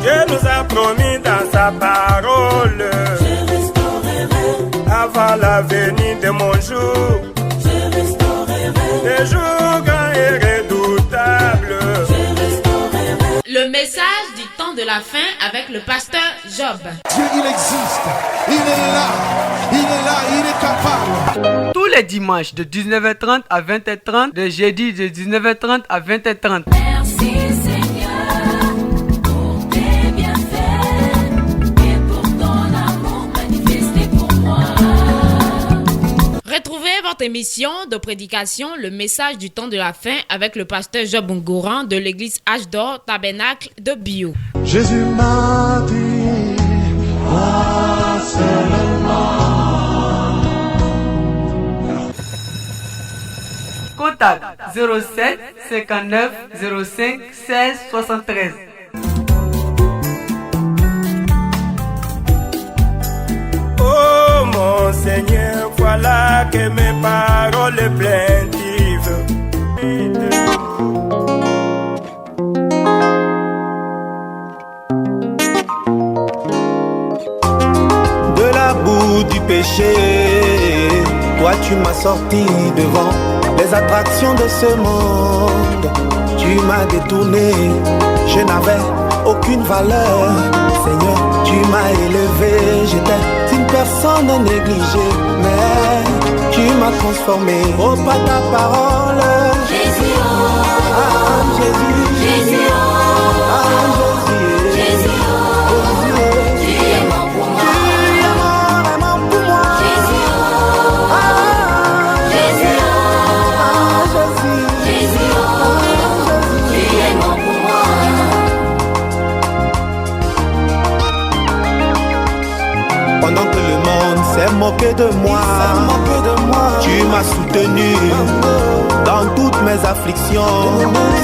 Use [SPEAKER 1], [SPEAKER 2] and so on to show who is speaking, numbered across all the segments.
[SPEAKER 1] Dieu nous a promis dans sa parole.
[SPEAKER 2] Je restaurerai.
[SPEAKER 1] Avant la venue de mon jour.
[SPEAKER 2] Je restaurerai.
[SPEAKER 1] Des jours grands et redoutables.
[SPEAKER 2] Je restaurerai.
[SPEAKER 3] Le message du temps de la fin avec le pasteur Job.
[SPEAKER 4] Dieu, il existe. Il est là. Il est là. Il est capable.
[SPEAKER 5] Tous les dimanches de 19h30 à 20h30, le jeudi de 19h30 à 20h30.
[SPEAKER 2] Merci Seigneur pour tes bienfaits et pour ton amour manifesté pour moi.
[SPEAKER 3] Retrouvez votre émission de prédication, le message du temps de la fin avec le pasteur Job Ngouran de l'église H d'Or Tabernacle de Bio.
[SPEAKER 4] Jésus m'a dit, moi seulement.
[SPEAKER 5] Contact 07 59 05 16 73.
[SPEAKER 1] Oh mon Seigneur, voilà que mes paroles plaintives.
[SPEAKER 6] De la boue du péché, toi tu m'as sorti devant les attractions de ce monde. Tu m'as détourné, je n'avais aucune valeur. Seigneur, tu m'as élevé, j'étais une personne négligée, mais tu m'as transformé. Oh, pas ta parole,
[SPEAKER 2] Jésus, oh,
[SPEAKER 6] ah, Jésus,
[SPEAKER 2] Jésus, oh,
[SPEAKER 6] ah, Jésus,
[SPEAKER 2] Jésus, oh, tu es mort pour moi.
[SPEAKER 6] tu es mort vraiment pour moi.
[SPEAKER 2] Jésus, oh,
[SPEAKER 6] Ah,
[SPEAKER 2] Jésus, oh,
[SPEAKER 6] ah, Jésus,
[SPEAKER 2] Jésus, oh, tu es mort pour moi.
[SPEAKER 6] pendant que le monde s'est moqué de moi, tu m'as soutenu dans toutes mes afflictions.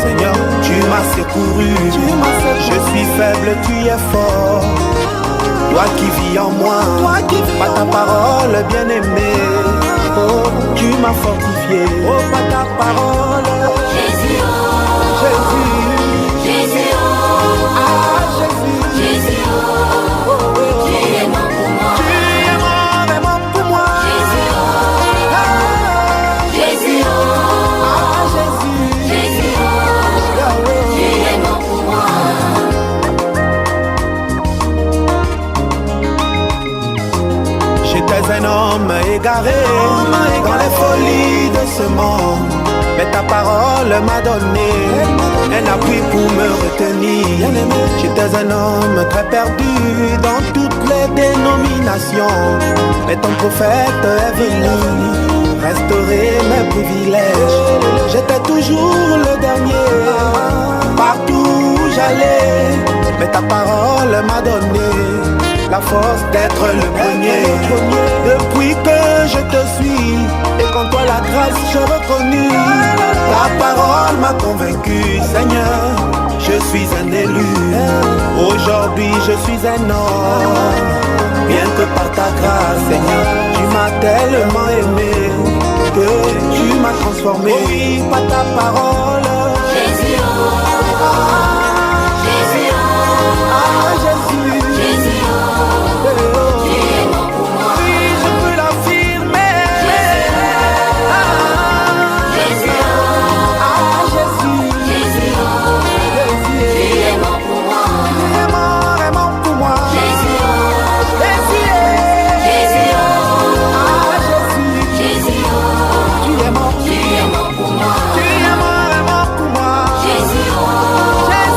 [SPEAKER 6] Seigneur, tu m'as secouru. Je suis faible, tu es fort. Toi qui vis en moi, par ta parole bien-aimée. Oh, tu m'as fortifié. Oh, par ta parole,
[SPEAKER 2] Jésus, oh,
[SPEAKER 6] Jésus.
[SPEAKER 2] Jésus, oh,
[SPEAKER 6] Ah, Jésus.
[SPEAKER 2] Jésus, oh, tu es mort pour moi.
[SPEAKER 6] Tu es mort vraiment pour moi.
[SPEAKER 2] Jésus, oh,
[SPEAKER 6] Ah,
[SPEAKER 2] Jésus, oh,
[SPEAKER 6] ah, Jésus.
[SPEAKER 2] Jésus, oh,
[SPEAKER 6] Yahweh.
[SPEAKER 2] tu es mort pour moi.
[SPEAKER 6] J'étais un homme égaré dans les folies de ce monde. Mais ta parole m'a donné un appui pour me retenir. J'étais un homme très perdu dans toutes les dénominations. Mais ton prophète est venu restaurer mes privilèges. J'étais toujours le dernier, partout où j'allais. Mais ta parole m'a donné la force d'être le premier. Depuis que je te suis et qu'en toi la grâce je reconnus, ta parole m'a convaincu. Seigneur, je suis un élu. Aujourd'hui je suis un homme. Bien que par ta grâce, Seigneur, tu m'as tellement aimé que tu m'as transformé. Oui, par ta parole,
[SPEAKER 2] Jésus, oh, Jésus, oh,
[SPEAKER 6] ah Jésus.
[SPEAKER 2] Jésus, oh, tu es mort pour moi.
[SPEAKER 6] Oui, je peux l'affirmer.
[SPEAKER 2] Jésus, oh,
[SPEAKER 6] Ah, Jésus.
[SPEAKER 2] Jésus, oh,
[SPEAKER 6] Jésus.
[SPEAKER 2] tu es mort pour moi.
[SPEAKER 6] Tu es mort vraiment pour moi.
[SPEAKER 2] Jésus, oh,
[SPEAKER 6] Jésus.
[SPEAKER 2] Jésus, oh,
[SPEAKER 6] Ah, Jésus.
[SPEAKER 2] Jésus, oh,
[SPEAKER 6] Tu es mort.
[SPEAKER 2] tu es mort pour moi.
[SPEAKER 6] Tu es mort vraiment pour moi.
[SPEAKER 2] Jésus, oh,
[SPEAKER 6] Jésus.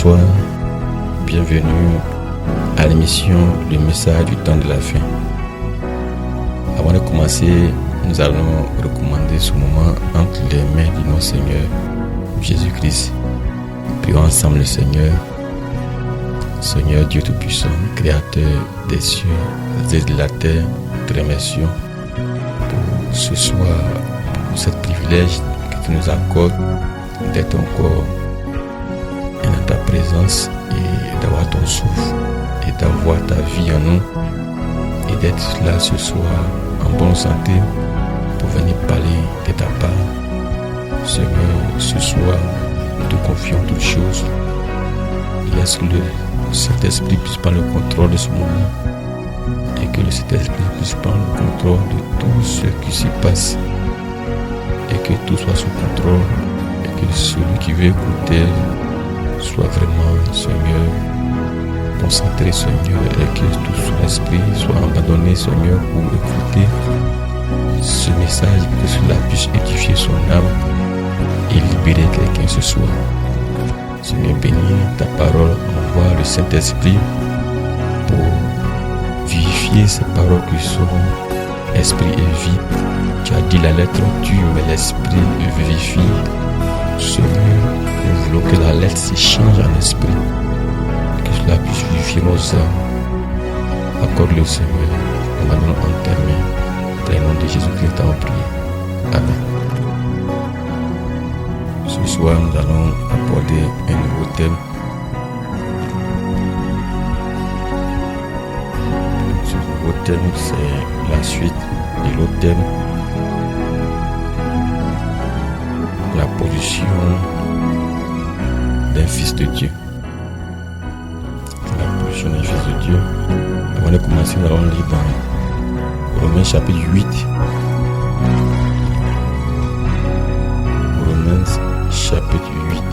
[SPEAKER 7] Bonsoir, bienvenue à l'émission Le message du temps de la fin. Avant de commencer, nous allons recommander ce moment entre les mains de notre Seigneur Jésus-Christ. Prions ensemble le Seigneur. Seigneur Dieu Tout-Puissant, Créateur des cieux et de la terre, te remercions pour ce soir, pour ce privilège que tu nous accordes d'être encore dans ta présence et d'avoir ton souffle et d'avoir ta vie en nous et d'être là ce soir en bonne santé pour venir parler de ta part. Seigneur, ce soir, nous te confions toutes choses. Laisse le Saint-Esprit puisse prendre le contrôle de ce moment et que le Saint-Esprit puisse prendre le contrôle de tout ce qui se passe et que tout soit sous contrôle et que celui qui veut écouter soit vraiment, Seigneur, concentré, Seigneur, et que tout son esprit soit abandonné, Seigneur, pour écouter ce message, que cela puisse édifier son âme et libérer quelqu'un ce soir. Seigneur, bénis ta parole, envoie le Saint-Esprit pour vivifier ces paroles qui sont esprit et vie. Tu as dit la lettre tue, mais l'esprit vivifie. Seigneur, nous voulons que la lettre s'échange en esprit, que cela puisse vivifier nos âmes. Accorde-le, Seigneur, nous allons en tes mains. Dans le nom de Jésus-Christ, en prière. Amen. Ce soir, nous allons aborder un nouveau thème. Ce nouveau thème, c'est la suite de l'autre thème. La position d'un fils de Dieu. La position d'un fils de Dieu. Avant de commencer, nous allons lire dans Romains chapitre 8. Romains chapitre 8.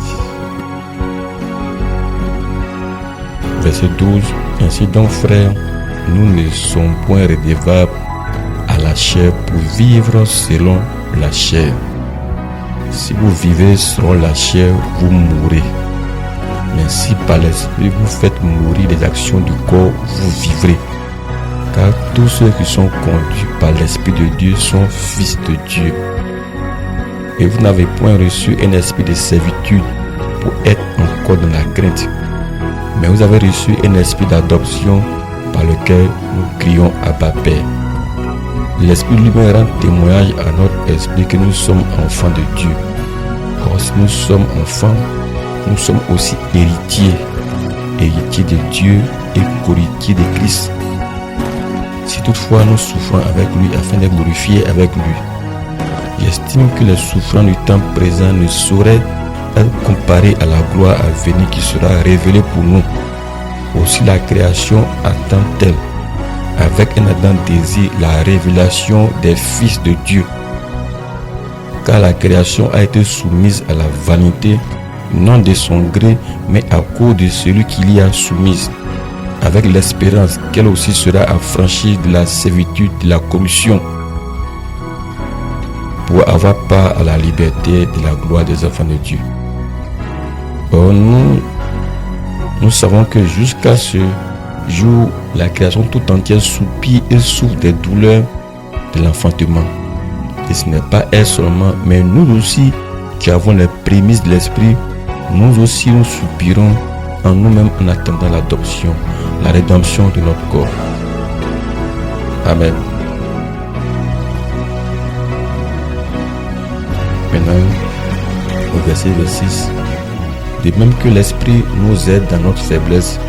[SPEAKER 7] Verset 12. Ainsi donc, frères, nous ne sommes point redevables à la chair pour vivre selon la chair. Si vous vivez selon la chair, vous mourrez. Mais si par l'esprit vous faites mourir les actions du corps, vous vivrez. Car tous ceux qui sont conduits par l'Esprit de Dieu sont fils de Dieu. Et vous n'avez point reçu un esprit de servitude pour être encore dans la crainte. Mais vous avez reçu un esprit d'adoption par lequel nous crions Abba Père. L'Esprit lui-même rend témoignage à notre esprit que nous sommes enfants de Dieu. Or, si nous sommes enfants, nous sommes aussi héritiers, héritiers de Dieu et co-héritiers de Christ. Si toutefois nous souffrons avec lui afin d'être glorifiés avec lui, j'estime que les souffrances du temps présent ne sauraient être comparées à la gloire à venir qui sera révélée pour nous. Aussi la création attend-elle avec un ardent désir la révélation des fils de Dieu. Car la création a été soumise à la vanité, non de son gré, mais à cause de celui qui l'y a soumise, avec l'espérance qu'elle aussi sera affranchie de la servitude de la corruption, pour avoir part à la liberté de la gloire des enfants de Dieu. Or nous savons que jusqu'à ce jour, la création tout entière soupire et souffre des douleurs de l'enfantement. Et ce n'est pas elle seulement, mais nous aussi qui avons les prémices de l'esprit, nous aussi nous soupirons en nous-mêmes en attendant l'adoption, la rédemption de notre corps. Amen. Maintenant, au verset 6, de même que l'esprit nous aide dans notre faiblesse,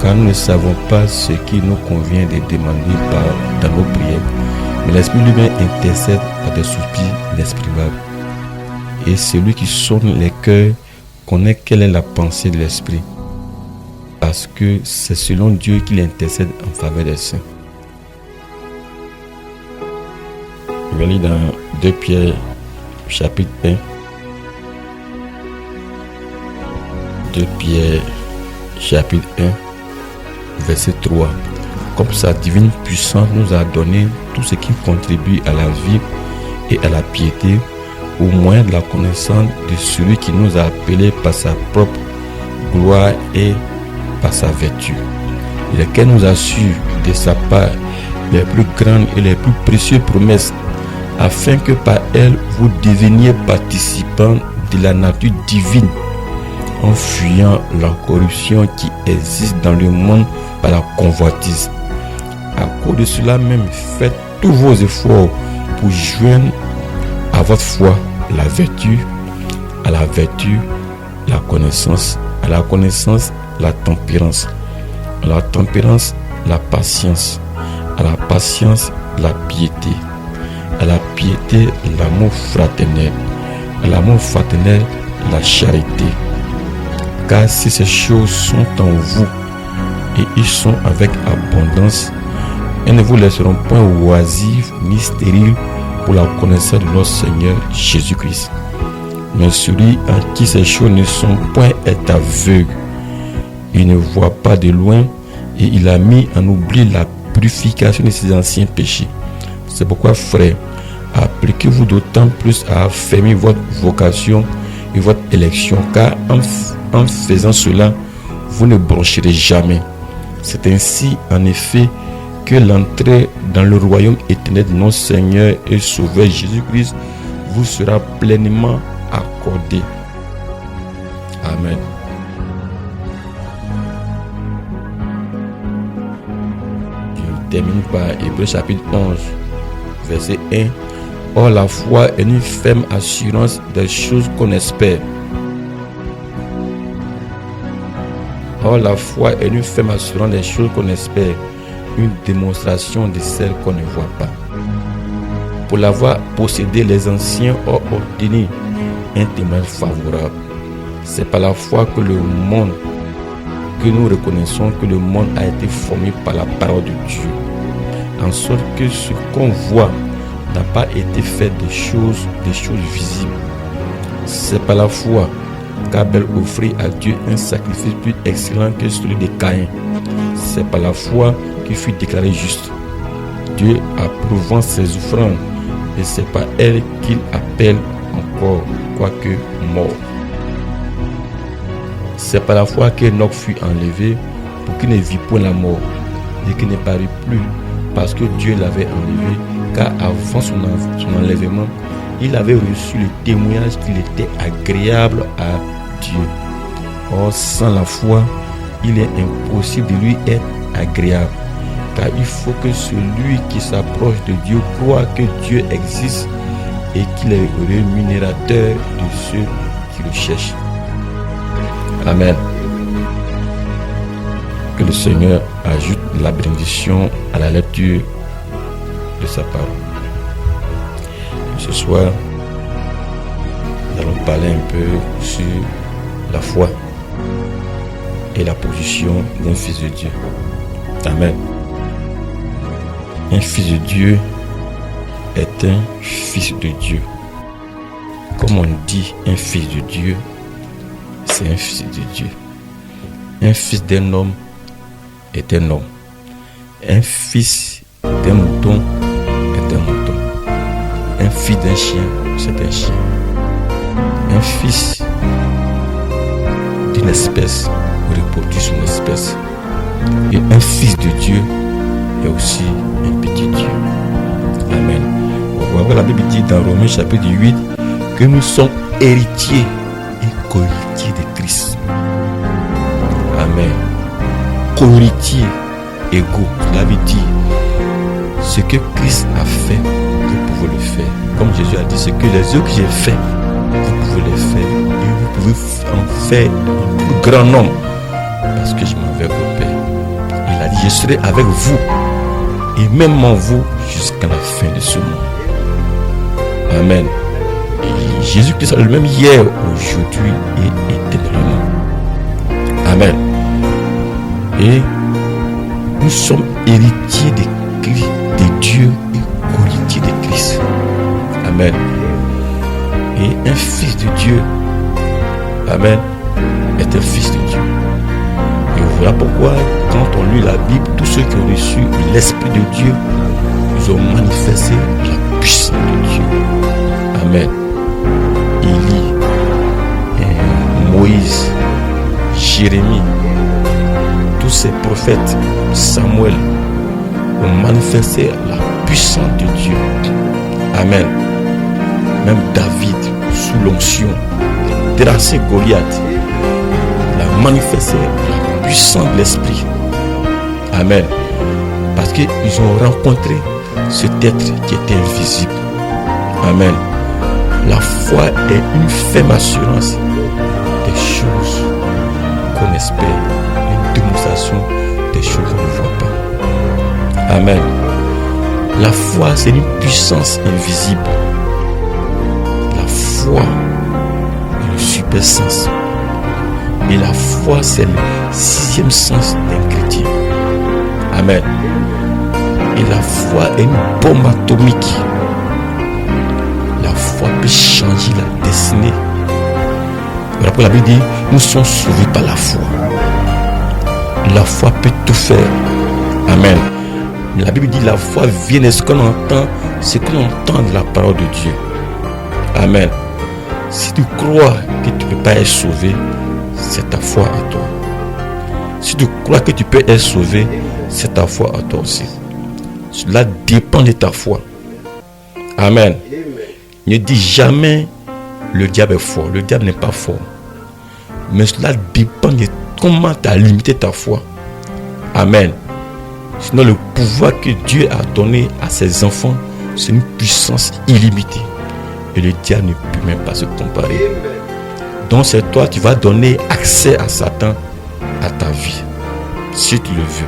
[SPEAKER 7] car nous ne savons pas ce qui nous convient de demander dans nos prières. Mais l'Esprit lui-même intercède par des soupirs inexprimables. Et celui qui sonde les cœurs connaît quelle est la pensée de l'Esprit, parce que c'est selon Dieu qu'il intercède en faveur des saints. Je vais lire dans 2 Pierre chapitre 1. 2 Pierre chapitre 1. Verset 3. Comme sa divine puissance nous a donné tout ce qui contribue à la vie et à la piété, au moyen de la connaissance de celui qui nous a appelés par sa propre gloire et par sa vertu, lequel nous assure de sa part les plus grandes et les plus précieuses promesses, afin que par elles vous deveniez participants de la nature divine, en fuyant la corruption qui existe dans le monde par la convoitise. À cause de cela même, faites tous vos efforts pour joindre à votre foi la vertu, à la vertu la connaissance, à la connaissance la tempérance, à la tempérance la patience, à la patience la piété, à la piété l'amour fraternel, à l'amour fraternel la charité. Car si ces choses sont en vous et ils sont avec abondance, elles ne vous laisseront point oisives ni stériles pour la connaissance de notre Seigneur Jésus-Christ. Mais celui à qui ces choses ne sont point est aveugle. Il ne voit pas de loin et il a mis en oubli la purification de ses anciens péchés. C'est pourquoi, frères, appliquez-vous d'autant plus à affermir votre vocation et votre élection, car en faisant cela, vous ne broncherez jamais. C'est ainsi, en effet, que l'entrée dans le royaume éternel de notre Seigneur et Sauveur Jésus-Christ vous sera pleinement accordée. Amen. Je termine par Hébreux chapitre 11, verset 1. Or, la foi est une ferme assurance des choses qu'on espère. Or, la foi est une ferme assurance des choses qu'on espère, une démonstration de celles qu'on ne voit pas. Pour l'avoir possédé, les anciens ont obtenu un témoignage favorable. C'est par la foi que nous reconnaissons que le monde a été formé par la parole de Dieu, en sorte que ce qu'on voit n'a pas été fait des choses visibles. C'est par la foi qu'Abel offrit à Dieu un sacrifice plus excellent que celui de Caïn. C'est par la foi qu'il fut déclaré juste, Dieu approuvant ses offrandes, et c'est par elle qu'il appelle encore, quoique mort. C'est par la foi qu'Enoch fut enlevé pour qu'il ne vit point la mort et qu'il ne parut plus, parce que Dieu l'avait enlevé, car avant son enlèvement, il avait reçu le témoignage qu'il était agréable à Dieu. Or, sans la foi, il est impossible de lui être agréable, car il faut que celui qui s'approche de Dieu croit que Dieu existe et qu'il est rémunérateur de ceux qui le cherchent. Amen. Que le Seigneur ajoute la bénédiction à la lecture de sa parole. Ce soir, nous allons parler un peu sur la foi et la position d'un fils de Dieu. Amen. Un fils de Dieu est un fils de Dieu. Comme on dit un fils de Dieu, c'est un fils de Dieu. Un fils d'un homme est un homme. Un fils d'un mouton est un mouton. Un fils d'un chien, c'est un chien. Un fils d'une espèce reproduit son espèce. Et un fils de Dieu est aussi un petit Dieu. Amen. La Bible dit dans Romains chapitre 8 que nous sommes héritiers et co-héritiers de Christ. Amen. Co-héritiers égaux. La Bible dit ce que Christ a fait, vous pouvez le faire. Comme Jésus a dit, ce que les œuvres que j'ai fait, vous pouvez les faire. Et vous pouvez en faire un plus grand nombre. Parce que je m'en vais au Père. Il a dit, je serai avec vous. Et même en vous jusqu'à la fin de ce monde. Amen. Et Jésus-Christ est le même hier, aujourd'hui et éternellement. Amen. Et nous sommes héritiers de Dieu et co-héritiers de Christ. Amen. Et un fils de Dieu, amen, est un fils de Dieu. Et voilà pourquoi, quand on lit la Bible, tous ceux qui ont reçu l'Esprit de Dieu, ils ont manifesté la puissance de Dieu. Amen. Élie, Moïse, Jérémie, tous ces prophètes, Samuel, ont manifesté la puissance de Dieu. Amen. Même David, sous l'onction, terrassé Goliath, il a manifesté la puissance de l'esprit. Amen. Parce qu'ils ont rencontré cet être qui était invisible. Amen. La foi est une ferme assurance des choses qu'on espère, une démonstration des choses qu'on ne voit pas. Amen. La foi, c'est une puissance invisible. La foi est le super sens. Et la foi, c'est le sixième sens d'un chrétien. Amen. Et la foi est une bombe atomique. La foi peut changer la destinée. Après, la Bible dit, nous sommes sauvés par la foi. La foi peut tout faire. Amen. La Bible dit, la foi vient de ce qu'on entend, de la parole de Dieu. Amen. Si tu crois que tu ne peux pas être sauvé, c'est ta foi à toi. Si tu crois que tu peux être sauvé, c'est ta foi à toi aussi. Cela dépend de ta foi. Amen. Ne dis jamais le diable est fort. Le diable n'est pas fort. Mais cela dépend de comment tu as limité ta foi. Amen. Sinon, le pouvoir que Dieu a donné à ses enfants, c'est une puissance illimitée. Et le diable ne peut même pas se comparer. Donc c'est toi qui vas donner accès à Satan à ta vie. Si tu le veux.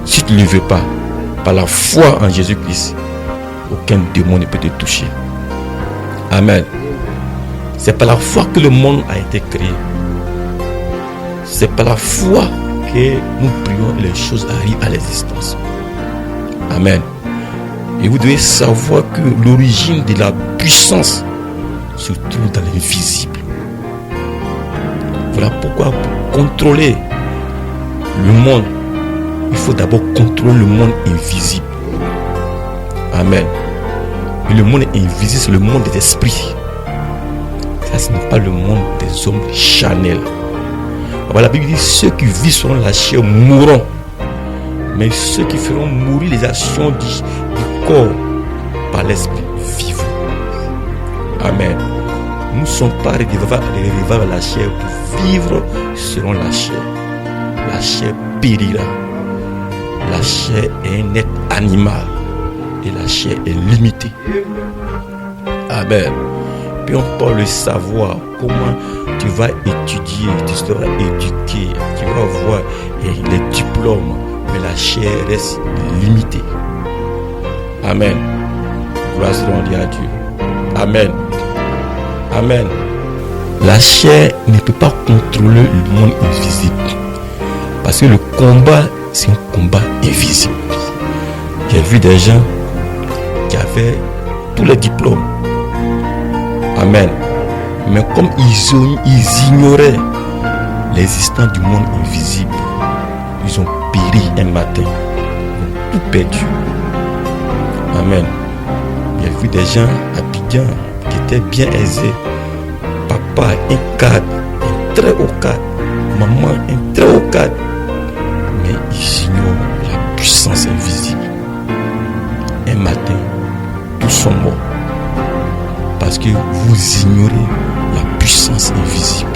[SPEAKER 7] Si tu ne le veux pas, par la foi en Jésus-Christ, aucun démon ne peut te toucher. Amen. C'est par la foi que le monde a été créé. C'est par la foi que nous prions et les choses arrivent à l'existence. Amen. Et vous devez savoir que l'origine de la puissance se trouve dans l'invisible. Voilà pourquoi pour contrôler le monde, il faut d'abord contrôler le monde invisible. Amen. Et le monde invisible, c'est le monde des esprits. Ça, ce n'est pas le monde des hommes charnels. Alors, la Bible dit, ceux qui vivent selon la chair mourront. Mais ceux qui feront mourir les actions du corps par l'esprit vivront. Amen. Nous ne sommes pas redevables à la chair pour vivre selon la chair. La chair périra. La chair est un être animal. Et la chair est limitée. Amen. Puis on peut le savoir comment tu vas étudier, tu seras éduqué, tu vas avoir les diplômes, mais la chair reste limitée. Amen. Gloire à Dieu. Amen. Amen. La chair ne peut pas contrôler le monde invisible. Parce que le combat, c'est un combat invisible. J'ai vu des gens qui avaient tous les diplômes. Amen. Mais comme ils ignoraient l'existence du monde invisible, ils ont péri un matin. Ils ont tout perdu. Amen. J'ai vu des gens à Abidjan qui étaient bien aisés. Papa, un cadre, un très haut cadre. Maman, un très haut cadre. Mais ils ignorent la puissance invisible. Un matin, tous sont morts. Parce que vous ignorez la puissance invisible.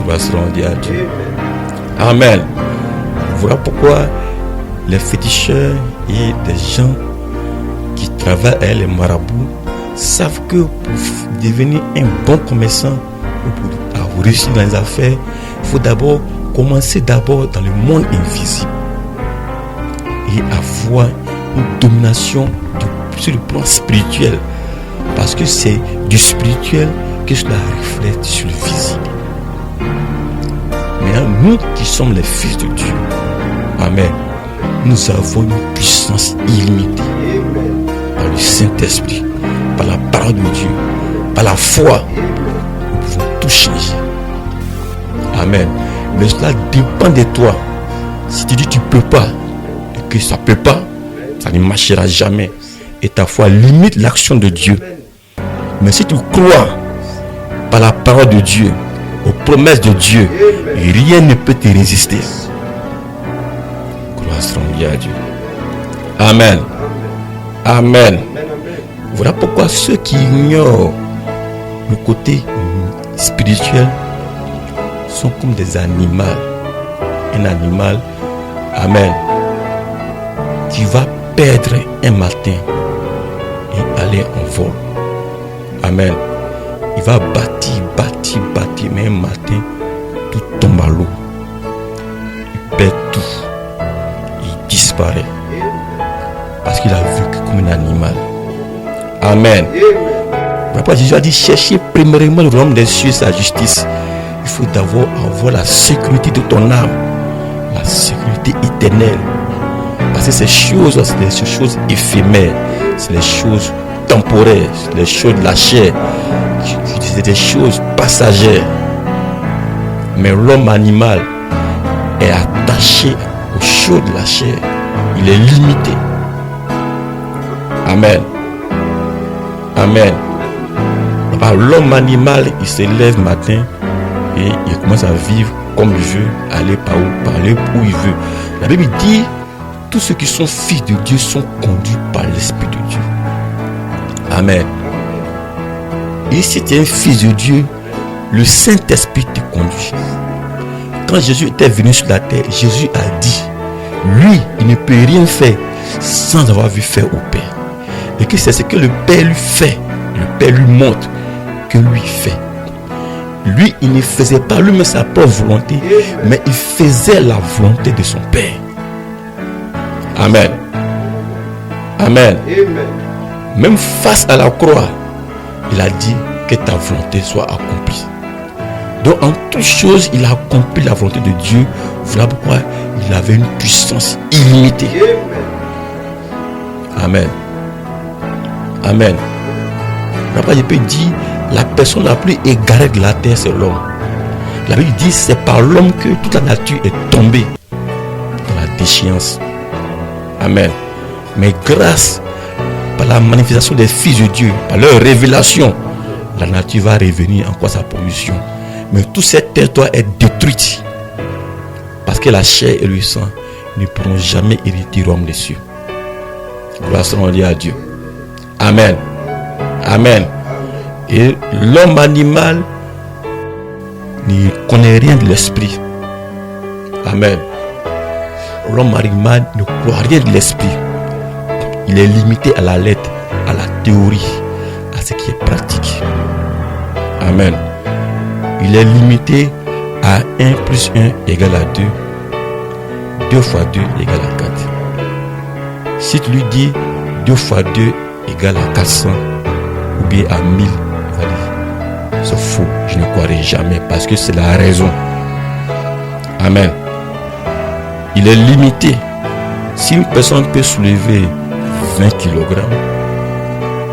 [SPEAKER 7] Gloire à Dieu. Amen. Voilà pourquoi les féticheurs et des gens qui travaillent avec les marabouts savent que pour devenir un bon commerçant ou pour réussir dans les affaires, il faut d'abord commencer dans le monde invisible et avoir une domination sur le plan spirituel. Parce que c'est du spirituel que cela reflète sur le visible. Mais nous qui sommes les fils de Dieu, amen, nous avons une puissance illimitée par le Saint-Esprit, par la parole de Dieu, par la foi. Nous pouvons tout changer. Amen. Mais cela dépend de toi. Si tu dis tu ne peux pas et que ça ne peut pas, ça ne marchera jamais. Et ta foi limite l'action de Dieu. Mais si tu crois par la parole de Dieu aux promesses de Dieu, rien ne peut te résister. Gloire à Dieu. Amen. Amen. Voilà pourquoi ceux qui ignorent le côté spirituel sont comme des animaux. Un animal, amen, qui va perdre un matin et aller en vol. Amen. Il va bâtir, mais un matin, tout tombe à l'eau. Il perd tout. Il disparaît. Parce qu'il a vécu comme un animal. Amen. Pourquoi Jésus a dit, cherchez premièrement le royaume des cieux, sa justice. Il faut d'abord avoir la sécurité de ton âme. La sécurité éternelle. Parce que ces choses, c'est des choses éphémères. C'est les choses temporaires. C'est les choses de la chair. C'est des choses passagères. Mais l'homme animal est attaché aux choses de la chair. Il est limité. Amen. Amen. L'homme animal, il se lève matin et il commence à vivre comme il veut, aller par où, parler où il veut. La Bible dit, tous ceux qui sont fils de Dieu sont conduits par l'Esprit de Dieu. Amen. Et si tu es un fils de Dieu, le Saint-Esprit te conduit. Quand Jésus était venu sur la terre, Jésus a dit, lui, il ne peut rien faire sans avoir vu faire au Père. Et que c'est ce que le Père lui fait, le Père lui montre que lui fait. Lui, il ne faisait pas lui-même sa propre volonté, mais il faisait la volonté de son Père. Amen. Amen. Même face à la croix, il a dit que ta volonté soit accomplie. Donc en toutes choses, il a accompli la volonté de Dieu. Voilà pourquoi il avait une puissance illimitée. Amen. Amen. Après, il peut dire, la personne la plus égarée de la terre, c'est l'homme. La Bible dit, c'est par l'homme que toute la nature est tombée dans la déchéance. Amen. Mais grâce par la manifestation des fils de Dieu, par leur révélation, la nature va revenir encore à sa position. Mais toute cette terre doit être détruite. Parce que la chair et le sang ne pourront jamais hériter le royaume des cieux. Gloire à Dieu. Amen. Amen. Et l'homme animal ne connaît rien de l'esprit. Amen. L'homme animal ne croit rien de l'esprit. Il est limité à la lettre, à la théorie, à ce qui est pratique. Amen. Il est limité à 1 plus 1 égale à 2. 2 fois 2 égale à 4. Si tu lui dis 2 fois 2 égale à 400 ou bien à 1000, il va dire c'est faux, je ne croirai jamais parce que c'est la raison. Amen. Il est limité. Si une personne peut soulever 20 kg,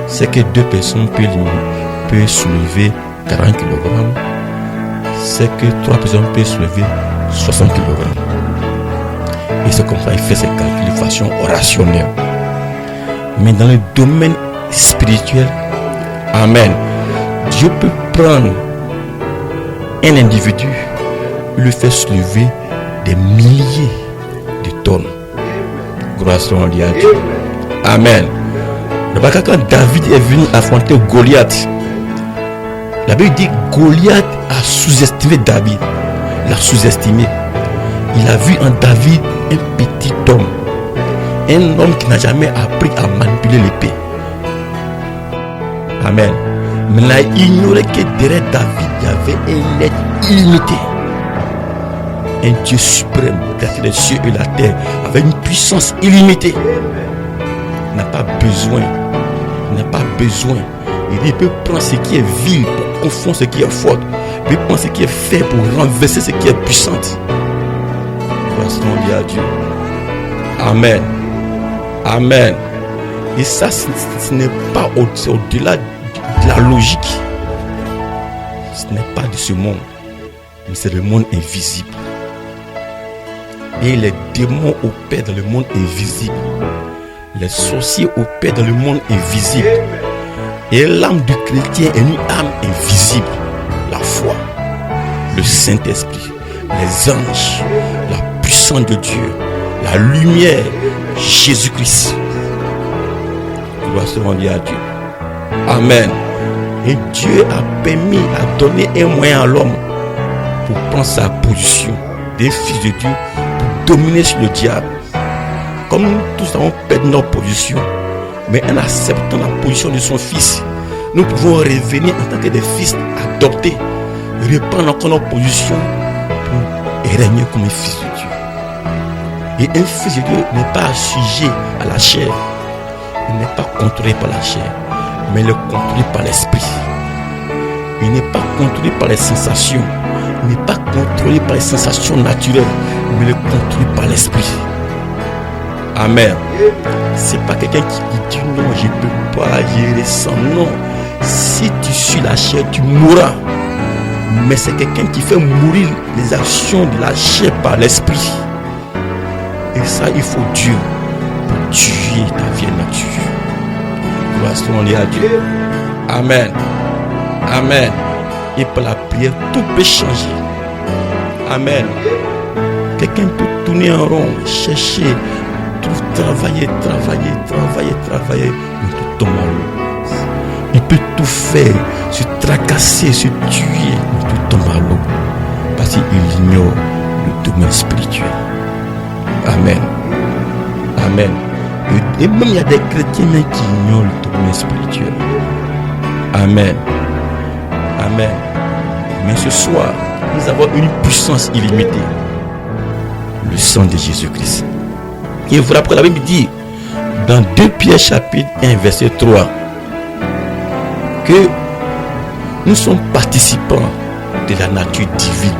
[SPEAKER 7] c'est que 2 personnes peuvent soulever 40 kg. C'est que 3 personnes peuvent soulever 60 kg. Et c'est comme ça qu'il fait ses calculs de façon rationnelle. Mais dans le domaine spirituel, amen, Dieu peut prendre un individu et le faire soulever des milliers de tonnes. Grâce à Dieu. Amen. Quand David est venu affronter Goliath, la Bible dit que Goliath a sous-estimé David. Il l'a sous-estimé. Il a vu en David un petit homme. Un homme qui n'a jamais appris à manipuler l'épée. Amen. Mais il a ignoré que derrière David, il y avait un être illimité. Un Dieu suprême, qui a les cieux et la terre, avec une puissance illimitée. Il n'a pas besoin. Il n'a pas besoin. Il peut prendre ce qui est vil pour confondre ce qui est fort. Il peut prendre ce qui est fait pour renverser ce qui est puissant. Gloire à Dieu. Amen. Amen. Et ça, ce n'est pas au-delà de la logique. Ce n'est pas de ce monde. Mais c'est le monde invisible. Et les démons opèrent dans le monde invisible. Les sorciers opèrent dans le monde invisible. Et l'âme du chrétien est une âme invisible. La foi. le Saint-Esprit, les anges, la puissance de Dieu, la lumière, Jésus-Christ. Gloire soit rendue à Dieu. Amen. Et Dieu a permis, a donné un moyen à l'homme pour prendre sa position des fils de Dieu, pour dominer sur le diable. Comme nous tous avons perdu notre position, mais en acceptant la position de son fils, nous pouvons revenir en tant que des fils adoptés, reprendre encore notre position pour régner comme un fils de Dieu. Et un fils de Dieu n'est pas sujet à la chair, il n'est pas contrôlé par la chair, mais il est contrôlé par l'esprit. Il n'est pas contrôlé par les sensations, il n'est pas contrôlé par les sensations naturelles, mais il est contrôlé par l'esprit. Amen. C'est pas quelqu'un qui dit non, je ne peux pas gérer ça. Non. Si tu suis la chair, tu mourras. Mais c'est quelqu'un qui fait mourir les actions de la chair par l'esprit. Et ça, il faut Dieu pour tuer ta vieille nature. Gloire soit à Dieu. Amen. Amen. Et par la prière, tout peut changer. Amen. Quelqu'un peut tourner en rond, chercher, travailler, mais tout tombe à l'eau. Il peut tout faire, se tracasser, se tuer, mais tout tombe à l'eau. Parce qu'il ignore le domaine spirituel. Amen. Amen. Et même il y a des chrétiens qui ignorent le domaine spirituel. Amen. Amen. Mais ce soir, nous avons une puissance illimitée. Le sang de Jésus-Christ. Et voilà pourquoi la Bible dit dans 2 Pierre chapitre 1 verset 3 que nous sommes participants de la nature divine,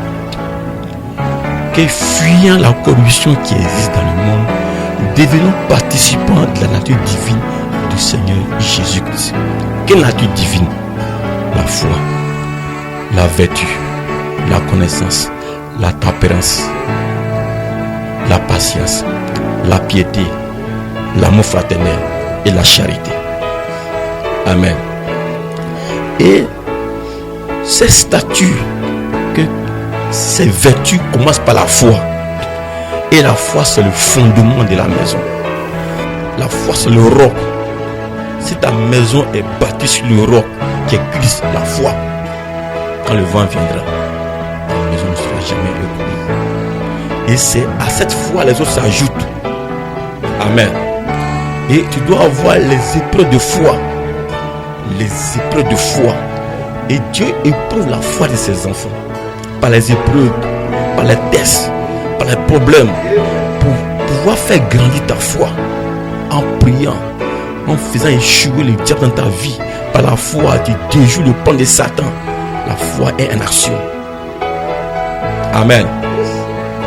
[SPEAKER 7] que fuyant la corruption qui existe dans le monde, devenons participants de la nature divine du Seigneur Jésus-Christ. Quelle nature divine? La foi, la vertu, la connaissance, la tempérance, la patience, la piété, l'amour fraternel et la charité. Amen. Et ces statuts, que ces vertus commencent par la foi. Et la foi, c'est le fondement de la maison. La foi, c'est le roc. Si ta maison est bâtie sur le roc qui est Christ, la foi, quand le vent viendra, ta maison ne sera jamais ébranlée. Et c'est à cette foi les autres s'ajoutent. Amen. Et tu dois avoir les épreuves de foi. Les épreuves de foi. Et Dieu éprouve la foi de ses enfants. Par les épreuves, par les tests, par les problèmes. Pour pouvoir faire grandir ta foi. En priant, en faisant échouer le diable dans ta vie. Par la foi, tu déjoues le plan de Satan. La foi est en action. Amen.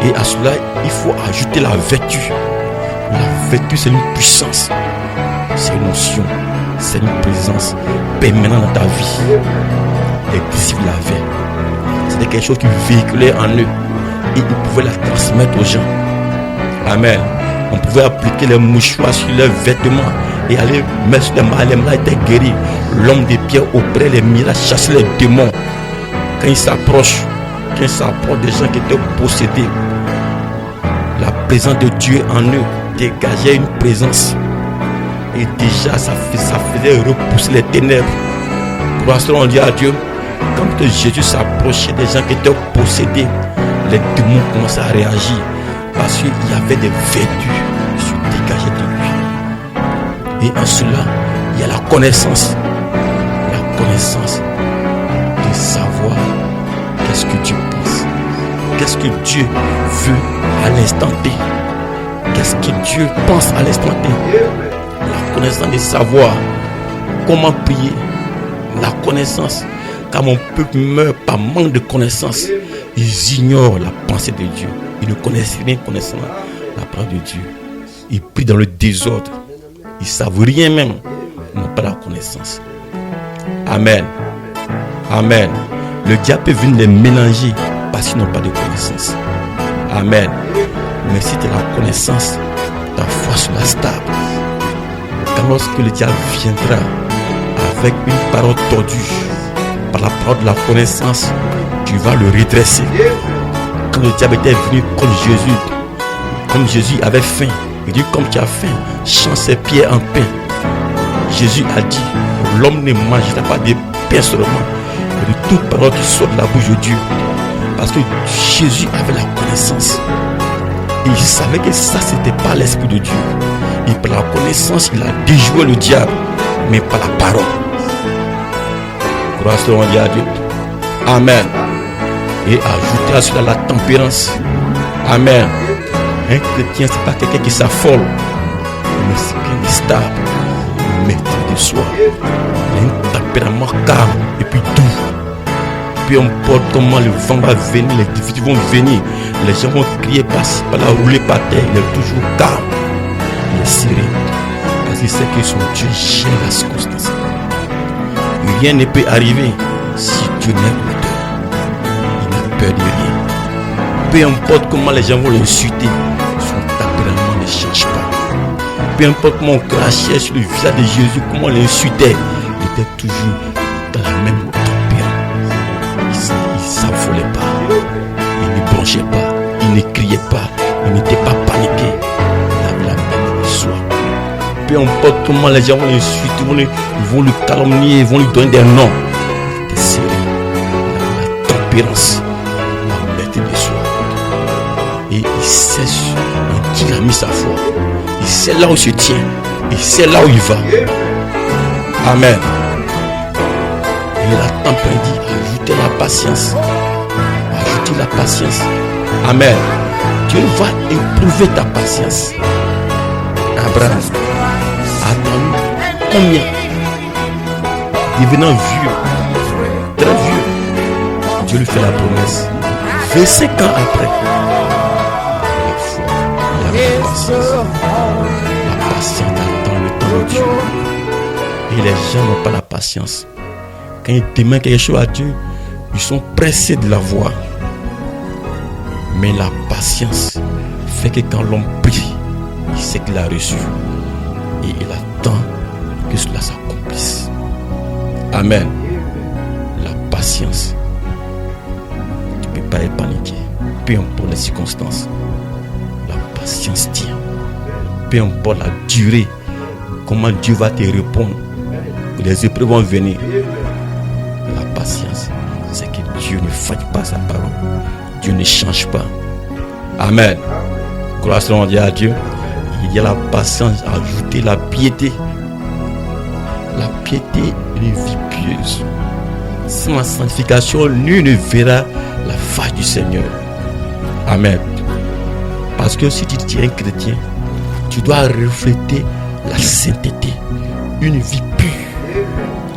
[SPEAKER 7] Et à cela, il faut ajouter la vertu. La vertu, c'est une puissance, c'est une notion, c'est une présence permanente dans ta vie. Les disciples l'avaient. C'était quelque chose qui véhiculait en eux et ils pouvaient la transmettre aux gens. Amen. On pouvait appliquer les mouchoirs sur leurs vêtements et aller mettre sur les mains. Les mains étaient guéris. L'homme de pierre opérait les miracles, chassait les démons. Quand il s'approche des gens qui étaient possédés, la présence de Dieu en eux dégageait une présence. Et déjà, ça faisait repousser les ténèbres. Gloire soit à Dieu. Quand Jésus s'approchait des gens qui étaient possédés, les démons commençaient à réagir. Parce qu'il y avait des vertus qui se dégageaient de lui. Et en cela, il y a la connaissance. La connaissance de savoir qu'est-ce que Dieu pense. Qu'est-ce que Dieu veut à l'instant T. Qu'est-ce que Dieu pense à l'instant T. La connaissance de savoir comment prier. La connaissance. Car mon peuple meurt par manque de connaissance. Ils ignorent la pensée de Dieu. Ils ne connaissent rien connaissant la parole de Dieu. Ils prient dans le désordre. Ils ne savent rien même. Ils n'ont pas la connaissance. Amen. Amen. Le diable peut venir les mélanger parce qu'ils n'ont pas de connaissance. Amen. Mais si tu as la connaissance, ta foi sera stable. Quand lorsque le diable viendra avec une parole tordue, par la parole de la connaissance, tu tu vas le redresser. Quand le diable était venu comme Jésus avait faim, il dit comme tu as faim, change ses pieds en pain. Jésus a dit, l'homme ne mangera pas de pain seulement, mais de toute parole qui sort de la bouche de Dieu. Parce que Jésus avait la connaissance. Et il savait que ça, c'était pas l'Esprit de Dieu. Et par la connaissance, il a déjoué le diable, mais par la parole. Grâce à Dieu. Amen. Et ajouter à cela la tempérance. Amen. Un chrétien, c'est pas quelqu'un qui s'affole, mais c'est quelqu'un qui est stable, maître de soi. Il a un tempérament calme et puis doux. Peu importe comment le vent va venir, les difficultés vont venir, les gens vont crier par-ci, par-là, rouler par terre. Il est toujours calme, il est serré, parce qu'il sait que son Dieu gère la circonstance. Rien ne peut arriver si Dieu n'est auteur. Il n'a peur de rien. Peu importe comment les gens vont l'insulter, son tempérament ne change pas. Peu importe comment on crachait sur le visage de Jésus, comment on l'insultait, il était toujours dans la même tempérament. Il ne s'affolait pas, il ne bronchait pas, il ne criait pas, il n'était pas paniqué. Il avait la paix de soi. Peu importe comment les gens vont l'insulter, ils vont le calomnier, ils vont lui donner des noms. Il était serré, il avait la tempérance, la maîtrise de soi. Et il sait en qui il a mis sa foi. Il sait là où il se tient. Il sait là où il va. Amen. Et la tempérance dit, ajoutez la patience. Ajoutez la patience. Amen. Dieu va éprouver ta patience. Abraham a attendu combien? Devenant vieux, très vieux, Dieu lui fait la promesse. 25 ans après, la patience attend le temps de Dieu. Et les gens n'ont pas la patience. Quand ils demandent quelque chose à Dieu, ils sont pressés de l'avoir. Mais la patience fait que quand l'homme prie, il sait qu'il a reçu. Et il attend que cela s'accomplisse. Amen. La patience. Tu ne peux pas être paniqué. Peu importe les circonstances. La patience tient. Peu importe la durée. Comment Dieu va te répondre. Les épreuves vont venir. La patience, c'est que Dieu ne faille pas sa parole. Dieu ne change pas. Amen. Grâce à Dieu. Il y a la patience, ajouter la piété. La piété, une vie pieuse. Sans la sanctification, nul ne verra la face du Seigneur. Amen. Parce que si tu es un chrétien, tu dois refléter la sainteté. Une vie pure.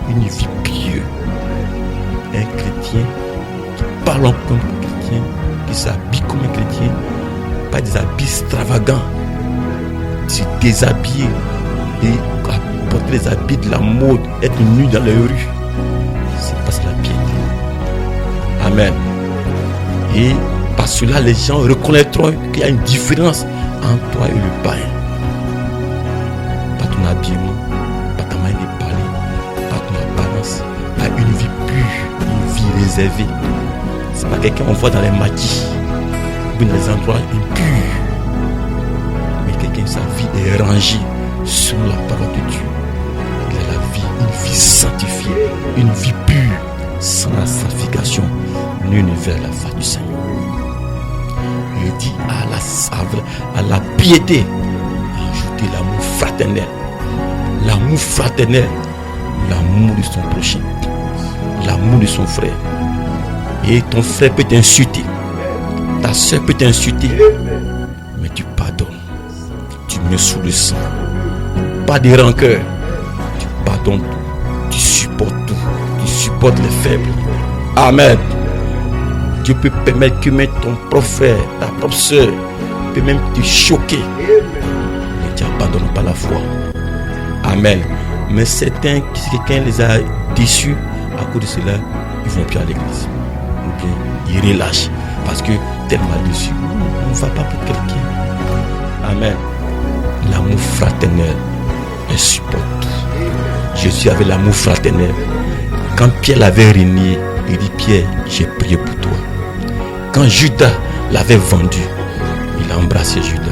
[SPEAKER 7] Une vie pieuse. Un chrétien qui parle comme un chrétien, qui s'habille comme un chrétien, pas des habits extravagants. Se déshabiller et apporter les habits de la mode, être nu dans les rues, c'est parce que la piété. Amen. Et par cela, les gens reconnaîtront qu'il y a une différence entre toi et le païen. Pas ton habillement, pas ta manière de parler, pas ton apparence, pas une vie pure, une vie réservée. C'est pas quelqu'un qu'on voit dans les maquis ou dans les endroits impurs. Sa vie est rangée sur la parole de Dieu. Il a la vie, une vie sanctifiée, une vie pure. Sans la sanctification, nul ne verra la face du Seigneur. Il dit à la piété, ajouter l'amour fraternel. L'amour fraternel, l'amour de son prochain, l'amour de son frère. Et ton frère peut t'insulter, ta soeur peut t'insulter, mais tu pardonnes. Tu mets sous le sang. Pas de rancœur. Tu pardonnes tout. Tu supportes tout. Tu supportes les faibles. Amen. Dieu peut permettre que même ton propre frère, ta propre soeur, peut même te choquer. Mais tu n'abandonnes pas la foi. Amen. Mais certains, si quelqu'un les a déçus, à cause de cela, ils ne vont plus à l'église. Ou bien ils relâchent. Parce que tellement déçu. On ne va pas pour quelqu'un. Amen. L'amour fraternel, elle supporte tout. Jésus avait l'amour fraternel. Quand Pierre l'avait renié, il dit: Pierre, j'ai prié pour toi. quand Judas l'avait vendu, il a embrassé Judas.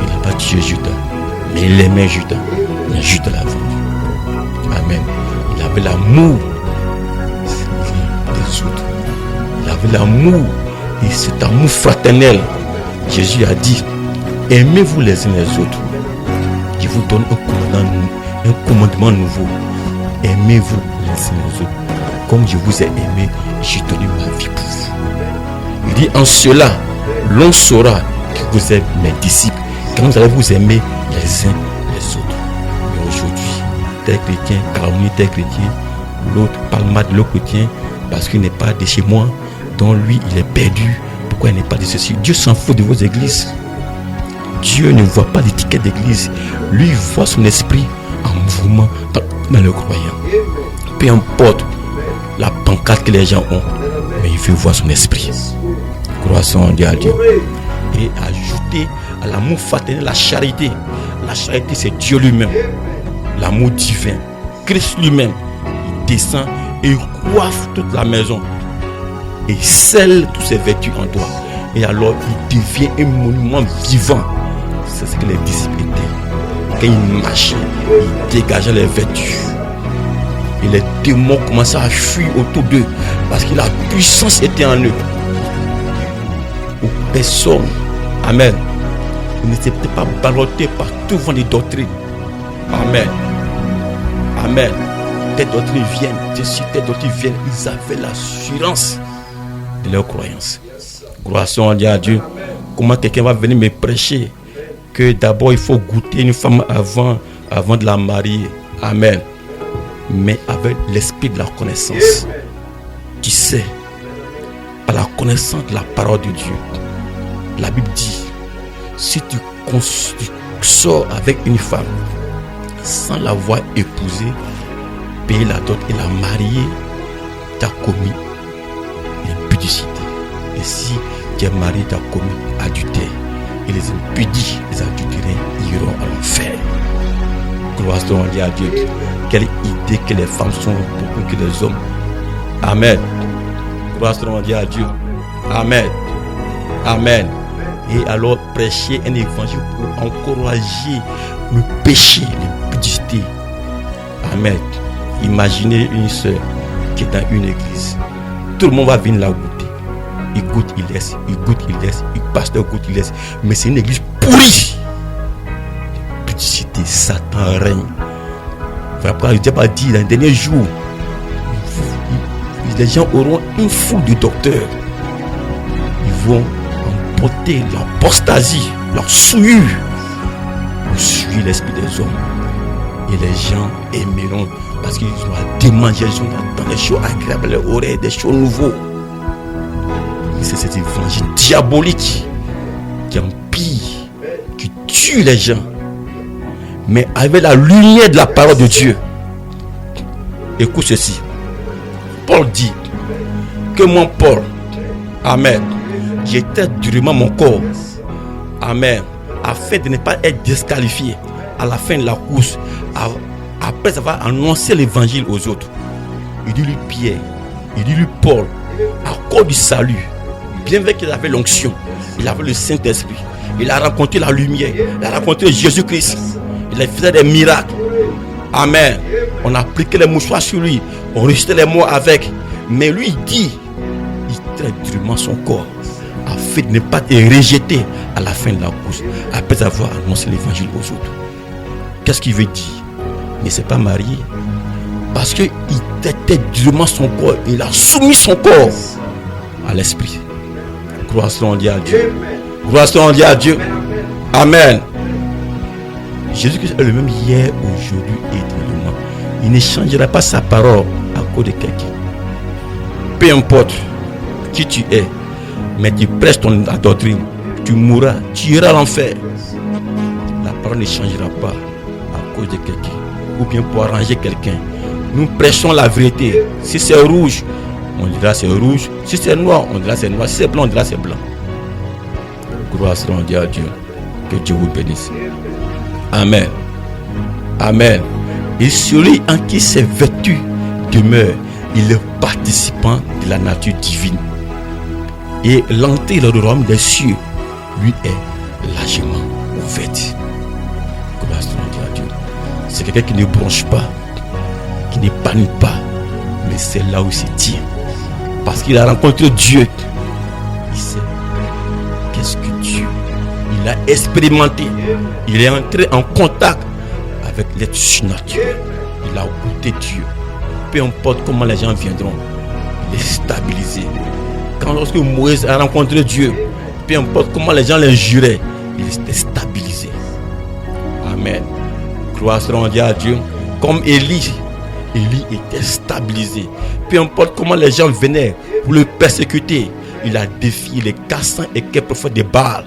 [SPEAKER 7] Il n'a pas tué Judas, mais il aimait Judas. Mais Judas l'a vendu. Amen. Il avait l'amour des autres. Il avait l'amour. Et cet amour fraternel, Jésus a dit, aimez-vous les uns les autres. Je vous donne un commandement nouveau. Aimez-vous les uns les autres. Comme je vous ai aimé, j'ai donné ma vie pour vous. Il dit, en cela, l'on saura que vous êtes mes disciples, quand vous allez vous aimer les uns les autres. Mais aujourd'hui, tel chrétien calomnie tel chrétien, l'autre parle mal de l'autre chrétien parce qu'il n'est pas de chez moi, dont lui il est perdu. Pourquoi il n'est pas de ceci? Dieu s'en fout de vos églises. Dieu ne voit pas l'étiquette d'église. Lui il voit son esprit en mouvement dans le croyant. Peu importe la pancarte que les gens ont, mais il veut voir son esprit. Croissons Dieu à Dieu. Et ajouter à l'amour fraternel la charité. La charité c'est Dieu lui-même. L'amour divin. Christ lui-même. Il descend et il coiffe toute la maison. Et scelle toutes ses vertus en toi. Et alors il devient un monument vivant. C'est ce que les disciples étaient. Quand ils marchaient, ils dégageaient les vertus. Et les démons commençaient à fuir autour d'eux. Parce que la puissance était en eux. Aux personnes, amen, ils n'étaient pas ballottés par tout vent de doctrine. Amen. Amen. Tes doctrines viennent. Tes doctrines viennent. Ils avaient l'assurance de leur croyance. Gloire soit à Dieu. Comment quelqu'un va venir me prêcher que d'abord il faut goûter une femme avant de la marier. Amen. Mais avec l'esprit de la connaissance. Tu sais, par la connaissance de la parole de Dieu, la Bible dit, si tu sors avec une femme sans l'avoir épousée, payer la dot et la marier, tu as commis l'impudicité. Et si tu es marié, tu as commis adultère. Et les impudis, les adultérés iront à l'enfer. Gloire à Dieu. Quelle idée que les femmes sont beaucoup que les hommes. Amen. Gloire à Dieu. Amen. Amen. Et alors prêcher un évangile pour encourager le péché, l'impudicité. Amen. Imaginez une soeur qui est dans une église. Tout le monde va venir la goûter. Il goûte, il laisse, il goûte, il laisse, le pasteur goûte, il laisse. Mais c'est une église pourrie. L'impudicité, Satan règne. Voilà, il n'a pas dit dans les derniers jours, les gens auront une foule de docteurs. Ils vont emporter l'apostasie, leur souillure, pour suivre l'esprit des hommes. Et les gens aimeront parce qu'ils ont à démanger, ils ont dans des choses agréables, les oreilles, des choses nouveaux. C'est cet évangile diabolique qui empire, qui tue les gens. Mais avec la lumière de la parole de Dieu. Écoute ceci. Paul dit que mon Paul, amen, j'étais durement mon corps, amen, afin de ne pas être disqualifié à la fin de la course, après avoir annoncé l'évangile aux autres. Il dit lui Pierre, il dit lui Paul, à cause du salut, bien vrai qu'il avait l'onction, il avait le Saint-Esprit, il a rencontré la lumière, il a rencontré Jésus-Christ, il faisait des miracles. Amen. On appliquait les mouchoirs sur lui, on rejetait les mots avec. Mais lui il dit, il traite durement son corps afin de ne pas être rejeté à la fin de la course, après avoir annoncé l'évangile aux autres. Qu'est-ce qu'il veut dire? Il ne s'est pas marié parce qu'il traitait durement son corps, il a soumis son corps à l'esprit. Gloire soit à Dieu. Gloire soit à Dieu. Amen. Jésus-Christ est le même hier, aujourd'hui et éternellement. Il ne changera pas sa parole à cause de quelqu'un. Peu importe qui tu es, mais tu prêches ta doctrine, tu mourras, tu iras à l'enfer. La parole ne changera pas à cause de quelqu'un ou bien pour arranger quelqu'un. Nous prêchons la vérité. Si c'est rouge, on dira c'est rouge. Si c'est noir, on dira c'est noir. Si c'est blanc, on dira c'est blanc. Gloire soit à Dieu. Que Dieu vous bénisse. Amen. Amen. Et celui en qui ces vertus demeurent, il est participant de la nature divine. Et l'entrée dans le royaume des cieux lui est largement ouverte. Grâce à Dieu. C'est quelqu'un qui ne bronche pas, qui ne panique pas, mais c'est là où il se tient. Parce qu'il a rencontré Dieu. Il sait qu'est-ce que Dieu. Il a expérimenté. Il est entré en contact avec l'être surnaturel. Il a goûté Dieu. Peu importe comment les gens viendront, il est stabilisé. Quand lorsque Moïse a rencontré Dieu, peu importe comment les gens l'injuraient, il était stabilisé. Amen. Gloire soit à Dieu. Comme Élie était stabilisé. Peu importe comment les gens venaient pour le persécuter, il a défié les 400 et quelques prophètes de Baal.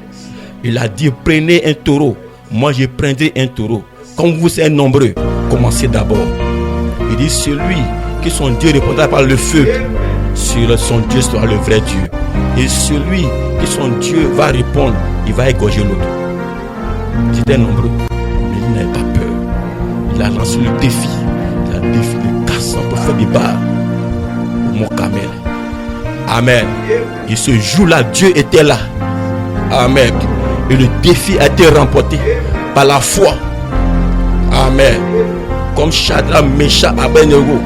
[SPEAKER 7] Il a dit, prenez un taureau. Moi, je prendrai un taureau. Comme vous êtes nombreux, commencez d'abord. Il dit, celui que son Dieu répondra par le feu, sur son Dieu sera le vrai Dieu. Et celui que son Dieu va répondre, il va égorger l'autre. Ils étaient nombreux, mais il n'avait pas peur. Il a lancé le défi. Il a défié les 400 prophètes de Baal au mont Carmel. Amen. Et ce jour-là, Dieu était là. Amen. Et le défi a été remporté par la foi. Amen. Comme Shadrach, Meshach, Abednego,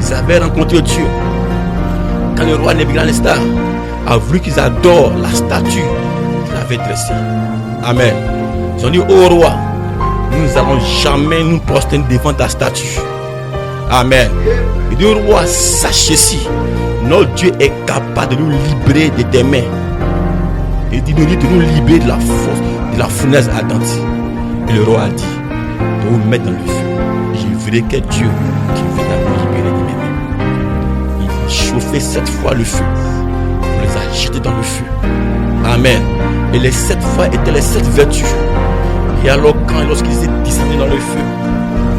[SPEAKER 7] ils avaient rencontré Dieu. Quand le roi Nebuchadnezzar a voulu qu'ils adorent la statue qu'il avait dressée. Amen. Ils ont dit, ô roi, nous n'allons jamais nous prosterner devant ta statue. Amen. Il dit, roi, sache ceci, notre Dieu est capable de nous libérer de tes mains. Il dit de nous libérer de la force, de la fournaise ardente. Et le roi a dit, de vous mettre dans le feu. Je verrai quel Dieu qui viendra nous libérer de mes mains. Il a chauffé 7 fois le feu. Il les a jetés dans le feu. Amen. Et les 7 fois étaient les 7 vertus. Et alors lorsqu'ils étaient descendus dans le feu,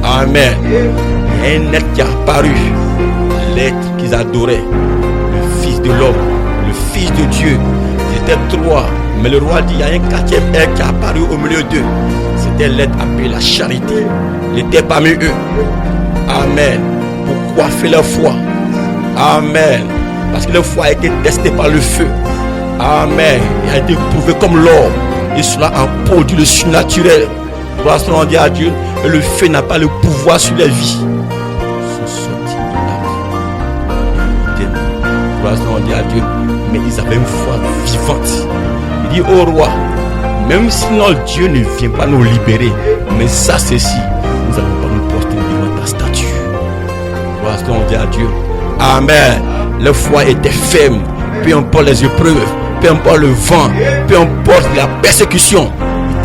[SPEAKER 7] amen, il y a un être qui a apparu, l'être qu'ils adoraient, le Fils de l'homme, le Fils de Dieu. Ils étaient 3, mais le roi dit, il y a un 4e être qui a apparu au milieu d'eux. C'était l'être appelé la charité. Il était parmi eux. Amen. Pour coiffer leur foi. Amen. Parce que leur foi a été testée par le feu. Amen. Il a été prouvé comme l'or. Et cela a produit le surnaturel. Gloire soit à Dieu. Et le feu n'a pas le pouvoir sur les vies. Ils sont sortis de là. Gloire soit à Dieu. Mais ils avaient une foi vivante. Il dit au roi, même si notre Dieu ne vient pas nous libérer, mais ça c'est si, nous n'allons pas nous porter devant ta statue. Gloire soit à Dieu. Amen. Leur foi était ferme. Peu importe les épreuves, peu importe le vent, peu importe la persécution,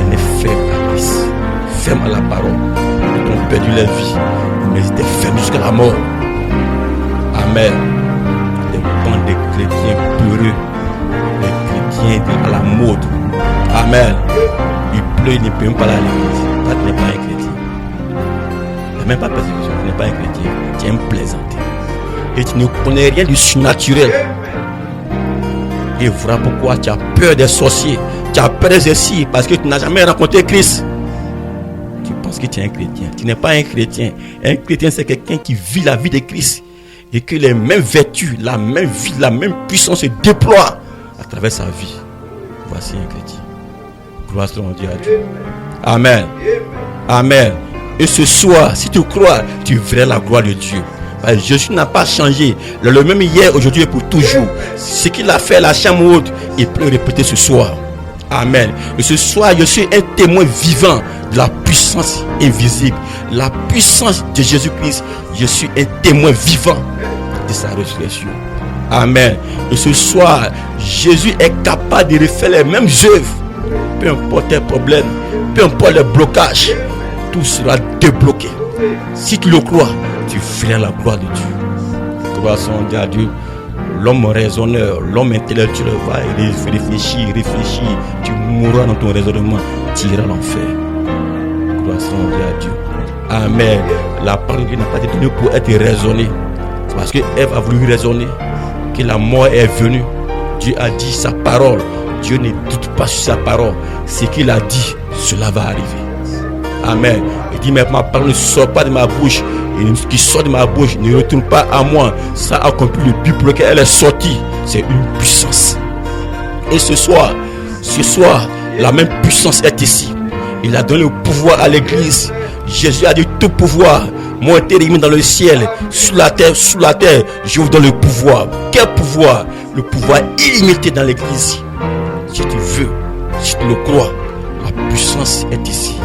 [SPEAKER 7] ils étaient fermes à Christ, fermes à la parole. Ils ont perdu leur vie, mais ils étaient fermes jusqu'à la mort. Amen. Des bandes de chrétiens peureux, des chrétiens à la mode. Amen. Il pleut, il ne peut même pas aller à l'église. Toi, tu n'es pas un chrétien. Il n'y a même pas de persécution, tu n'es pas un chrétien. Tu es un plaisantin. Et tu ne connais rien du surnaturel. Et voilà pourquoi tu as peur des sorciers. Tu as peur des esprits parce que tu n'as jamais rencontré Christ. Tu penses que tu es un chrétien. Tu n'es pas un chrétien. Un chrétien, c'est quelqu'un qui vit la vie de Christ. Et que les mêmes vertus, la même vie, la même puissance se déploient à travers sa vie. Voici un chrétien. Gloire soit à Dieu. Amen. Amen. Et ce soir, si tu crois, tu verras la gloire de Dieu. Jésus n'a pas changé. Le même hier, aujourd'hui et pour toujours. Ce qu'il a fait à la chambre haute, il peut le répéter ce soir. Amen. Et ce soir, je suis un témoin vivant de la puissance invisible. La puissance de Jésus-Christ. Je suis un témoin vivant de sa résurrection. Amen. Et ce soir, Jésus est capable de refaire les mêmes œuvres. Peu importe les problèmes, peu importe les blocages, tout sera débloqué. Si tu le crois, tu verras la gloire de Dieu. Gloire soit à Dieu. L'homme raisonneur, l'homme intellectuel va réfléchir. Tu mourras dans ton raisonnement, tu iras à l'enfer. Gloire soit à Dieu. Amen. La parole de Dieu n'a pas été donnée pour être raisonnée. C'est parce que Ève a voulu raisonner que la mort est venue. Dieu a dit sa parole. Dieu ne doute pas sur sa parole. Ce qu'il a dit, cela va arriver. Amen. Il dit, mais ma parole ne sort pas de ma bouche. Et ce qui sort de ma bouche ne retourne pas à moi. Ça accomplit le but pour lequel elle est sortie. C'est une puissance. Et ce soir, la même puissance est ici. Il a donné le pouvoir à l'église. Jésus a dit tout pouvoir m'ont été remis dans le ciel, sous la terre, je vous donne le pouvoir. Quel pouvoir? Le pouvoir illimité dans l'église. Si tu veux, si tu le crois, la puissance est ici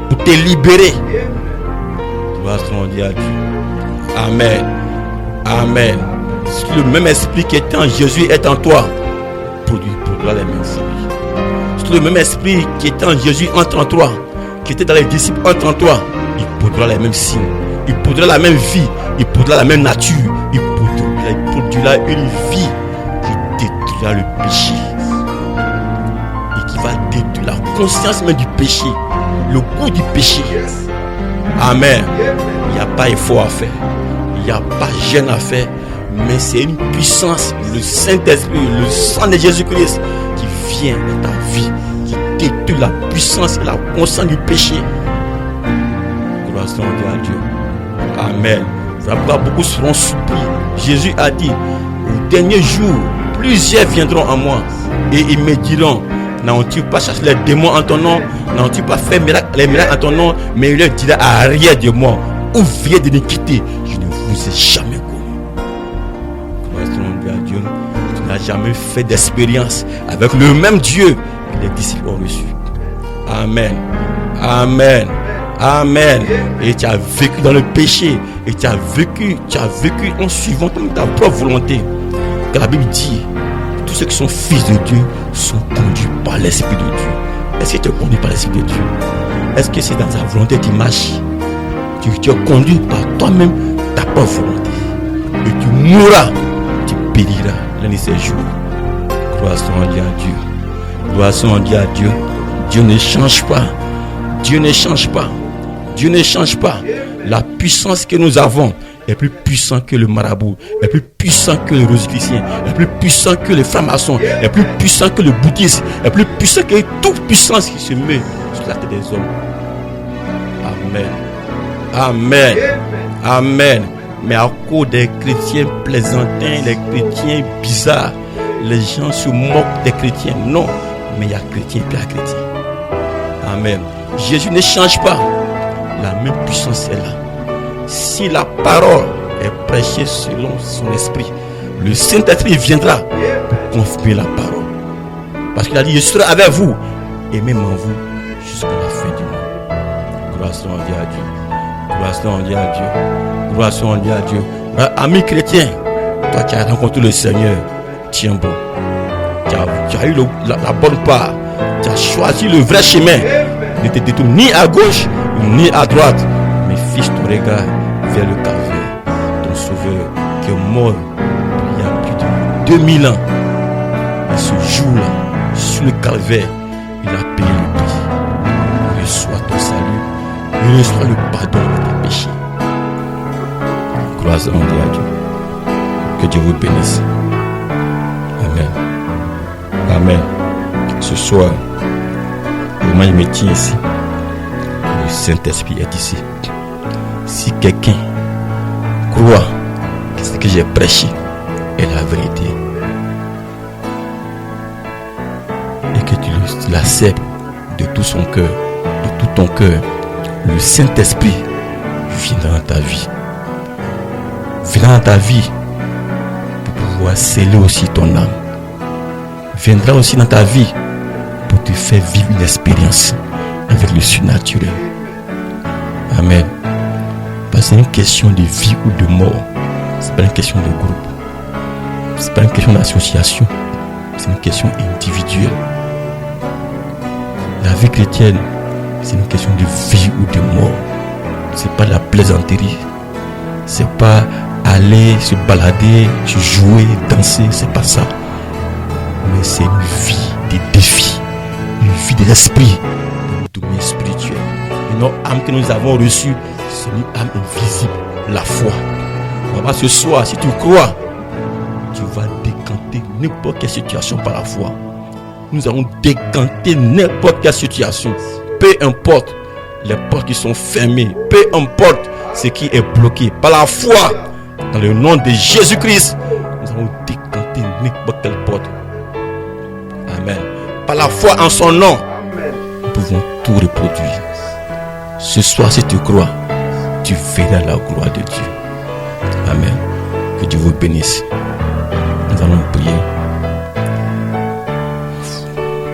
[SPEAKER 7] pour te libérer. Gloire soit à Dieu. Amen. Amen. Si le même esprit qui est en Jésus est en toi, produira les mêmes fruits. Si le même esprit qui est en Jésus entre en toi, qui était dans les disciples entre en toi, il produira les mêmes signes. Il produira la même vie, il produira la même nature, il produira une vie qui détruira le péché et qui va détruire la conscience même du péché, le goût du péché. Amen. Il n'y a pas effort à faire, il n'y a pas gêne à faire, mais c'est une puissance, le Saint-Esprit, le sang de Jésus-Christ qui vient dans ta vie, qui détruit la puissance et la conscience du péché. Gloire soit à Dieu. Amen. Beaucoup seront surpris. Jésus a dit, au dernier jour, plusieurs viendront à moi et ils me diront, n'ont-ils pas chassé les démons en ton nom, n'ont-ils pas fait les miracles en ton nom, mais il leur dira à rien de moi, ouvrez de l'iniquité, je ne vous ai jamais connu. Gloire à Dieu. Tu n'as jamais fait d'expérience avec le même Dieu que les disciples ont reçu. Amen. Amen. Amen. Et tu as vécu dans le péché. Et tu as vécu en suivant ta propre volonté. Car la Bible dit, tous ceux qui sont fils de Dieu sont conduits par l'Esprit de Dieu. Est-ce que tu es conduit par l'Esprit de Dieu? Est-ce que c'est dans ta volonté que tu marches? Tu es conduit par toi-même, ta propre volonté. Et tu mourras, tu périras l'un de ces jours. Gloire soit à Dieu. Gloire soit à Dieu. Dieu ne change pas. Dieu ne change pas. Dieu ne change pas. La puissance que nous avons est plus puissante que le marabout, est plus puissant que le rosicrucien, est plus puissant que les francs-maçons, est plus puissant que le bouddhisme, est plus puissant que toute puissance qui se met sur la tête des hommes. Amen. Amen. Amen. Mais à cause des chrétiens plaisantins, les chrétiens bizarres, les gens se moquent des chrétiens. Non, mais il y a chrétiens et puis il y a chrétiens. Amen. Jésus ne change pas. La même puissance est là. Si la parole est prêchée selon son esprit, le Saint-Esprit viendra pour confirmer la parole. Parce qu'il a dit, je serai avec vous et même en vous jusqu'à la fin du monde. Gloire soit à Dieu. Gloire soit à Dieu. Gloire soit à Dieu. Ami chrétien, toi qui as rencontré le Seigneur, tiens bon. Tu as eu la bonne part. Tu as choisi le vrai chemin. Ne te détourne ni à gauche ni à droite, mais fixe ton regard vers le calvaire, ton sauveur qui est mort il y a plus de 2000 ans. Et ce jour-là, sur le calvaire, il a payé le prix. Reçois ton salut, il reçoit le pardon de tes péchés. Gloire à Dieu. Que Dieu vous bénisse. Amen. Amen. Ce soir, moi je me tiens ici. Le Saint-Esprit est ici. Si quelqu'un croit que ce que j'ai prêché est la vérité et que tu l'acceptes de tout son cœur, de tout ton cœur, le Saint-Esprit viendra dans ta vie. Viendra dans ta vie pour pouvoir sceller aussi ton âme. Viendra aussi dans ta vie pour te faire vivre une expérience avec le surnaturel. Amen. Parce que c'est une question de vie ou de mort. C'est pas une question de groupe. C'est pas une question d'association. C'est une question individuelle. La vie chrétienne, c'est une question de vie ou de mort. C'est pas de la plaisanterie. C'est pas aller se balader, se jouer, danser. C'est pas ça. Mais c'est une vie de défis. Une vie de l'esprit, de domaine spirituel. Et notre âme que nous avons reçue, c'est une âme invisible, la foi. Alors ce soir, si tu crois, tu vas décanter n'importe quelle situation par la foi. Nous allons décanter n'importe quelle situation. Peu importe les portes qui sont fermées, peu importe ce qui est bloqué. Par la foi, dans le nom de Jésus-Christ, nous allons décanter n'importe quelle porte. Amen. Par la foi en son nom, nous pouvons tout reproduire. Ce soir, si tu crois, tu verras la gloire de Dieu. Amen. Que Dieu vous bénisse. Nous allons prier.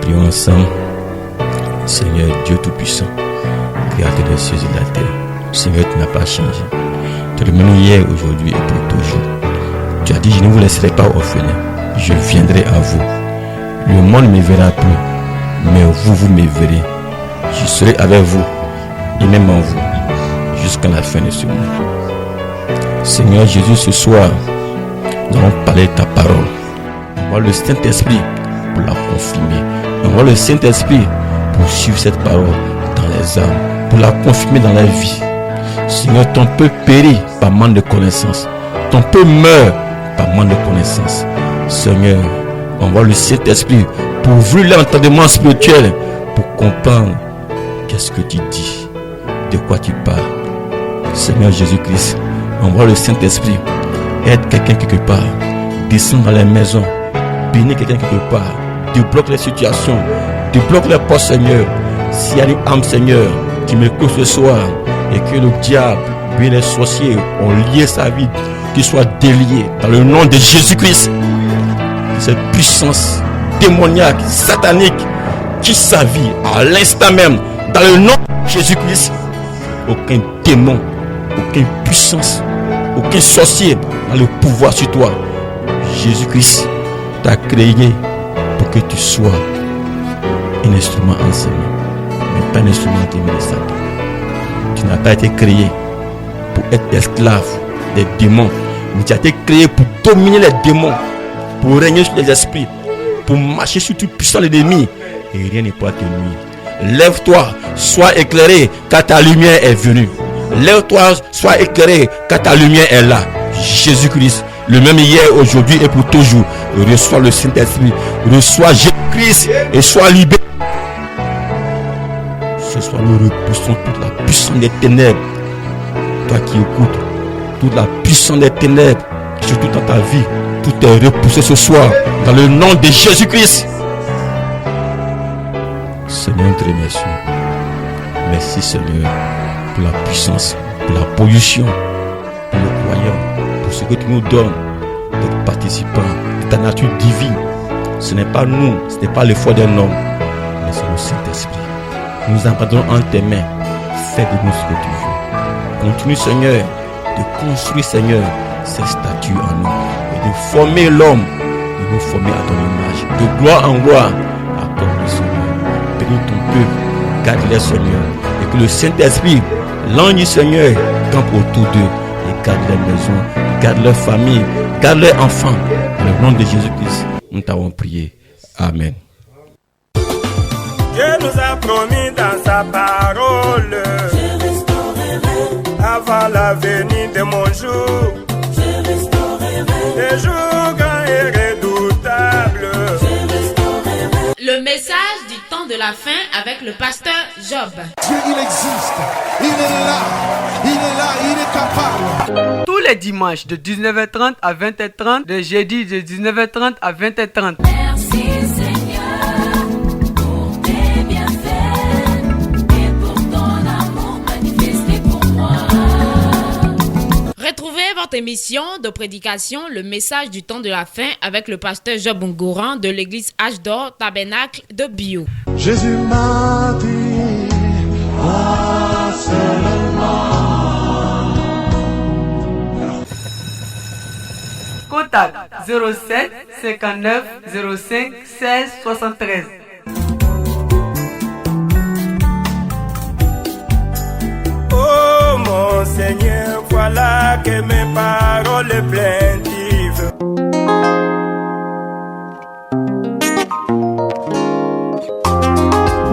[SPEAKER 7] Prions ensemble. Seigneur Dieu Tout-Puissant, Créateur des cieux et de la terre. Seigneur, tu n'as pas changé. Tu es le même hier, aujourd'hui et pour toujours. Tu as dit, je ne vous laisserai pas orphelin. Je viendrai à vous. Le monde ne me verra plus, mais vous me verrez. Je serai avec vous et même en vous jusqu'à la fin de ce monde. Seigneur Jésus, ce soir, nous allons parler de ta parole. Envoie le Saint-Esprit pour la confirmer. Envoie le Saint-Esprit pour suivre cette parole dans les âmes, pour la confirmer dans la vie. Seigneur, ton peuple périt par manque de connaissance. Ton peuple meurt par manque de connaissance. Seigneur, envoie le Saint-Esprit pour ouvrir l'entendement spirituel, pour comprendre qu'est-ce que tu dis, de quoi tu parles. Seigneur Jésus-Christ, envoie le Saint-Esprit, aide quelqu'un quelque part, descend dans les maisons, bénis quelqu'un quelque part, débloque les situations, débloque les portes, Seigneur. S'il y a une âme, Seigneur, qui me couche ce soir et que le diable et les sorciers ont lié sa vie, qu'il soit délié dans le nom de Jésus-Christ. Cette puissance démoniaque, satanique, qui sa vie à l'instant même, dans le nom de Jésus-Christ. Aucun démon, aucune puissance, aucun sorcier n'a le pouvoir sur toi. Jésus-Christ t'a créé pour que tu sois un instrument enseigné, mais pas un instrument de Satan. Tu n'as pas été créé pour être esclave des démons, mais tu as été créé pour dominer les démons, pour régner sur les esprits, pour marcher sur tout puissant l'ennemi, et rien ne pourra te nuire. Lève-toi, sois éclairé, car ta lumière est venue. Lève-toi, sois éclairé, car ta lumière est là. Jésus-Christ, le même hier, aujourd'hui et pour toujours. Reçois le Saint-Esprit, reçois Jésus-Christ et sois libéré. Ce soir, nous repoussons toute la puissance des ténèbres. Toi qui écoutes, toute la puissance des ténèbres, surtout dans ta vie, tout est repoussé ce soir, dans le nom de Jésus-Christ. Seigneur, nous te remercions. Merci, Seigneur, pour la puissance, pour la pollution, pour le croyant, pour ce que tu nous donnes, d'être participants de ta nature divine. Ce n'est pas nous, ce n'est pas l'effort d'un homme, mais c'est le Saint-Esprit. Nous abandonnons en tes mains. Fais de nous ce que tu veux. Continue, Seigneur, de construire, Seigneur, ces statues en nous et de former l'homme, de nous former à ton image, de gloire en gloire, à ton Seigneur. Bénis ton peuple, garde-les, Seigneur, et que le Saint-Esprit, l'ange du Seigneur, campe autour d'eux et garde les maisons, garde leurs familles, garde leurs enfants. Dans le nom de Jésus-Christ, nous t'avons prié. Amen.
[SPEAKER 1] Dieu nous a promis dans sa parole,
[SPEAKER 2] Je restaurerai,
[SPEAKER 1] avant la venue de mon jour,
[SPEAKER 2] je restaurerai,
[SPEAKER 1] des jours grands et redoutables.
[SPEAKER 2] je restaurerai.
[SPEAKER 3] Le message du temps de la fin avec le pasteur Job.
[SPEAKER 4] Dieu, il existe. Il est là. Il est là. Il est capable.
[SPEAKER 5] Tous les dimanches de 19h30 à 20h30, de jeudi de 19h30 à 20h30.
[SPEAKER 2] Merci Seigneur pour tes bienfaits et pour ton amour manifesté pour moi.
[SPEAKER 3] Retrouvez votre émission de prédication, le message du temps de la fin avec le pasteur Job Ngouran de l'église H d'Or Tabernacle de Bio.
[SPEAKER 4] Jésus m'a dit, ah,
[SPEAKER 5] Contact 07 59 05 16 73.
[SPEAKER 1] Oh mon Seigneur, voilà que mes paroles plaintives.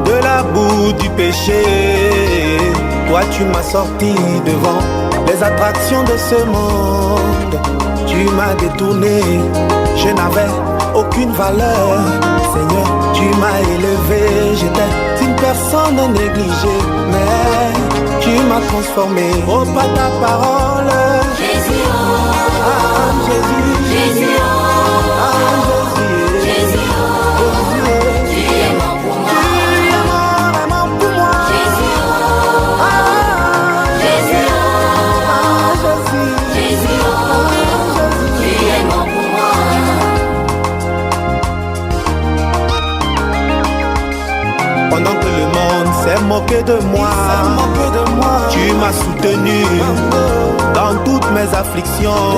[SPEAKER 6] De la boue du péché, toi tu m'as sorti devant les attractions de ce monde. Tu m'as détourné, je n'avais aucune valeur. Seigneur, tu m'as élevé, j'étais une personne négligée, mais tu m'as transformé. Oh, par ta parole,
[SPEAKER 2] Jésus,
[SPEAKER 6] ah, Jésus,
[SPEAKER 2] Jésus,
[SPEAKER 6] ah, Jésus,
[SPEAKER 2] Jésus,
[SPEAKER 6] Jésus,
[SPEAKER 2] Jésus, oh, tu es bon pour moi.
[SPEAKER 6] Pendant que le monde s'est moqué de moi, tu m'as soutenu dans toutes mes afflictions.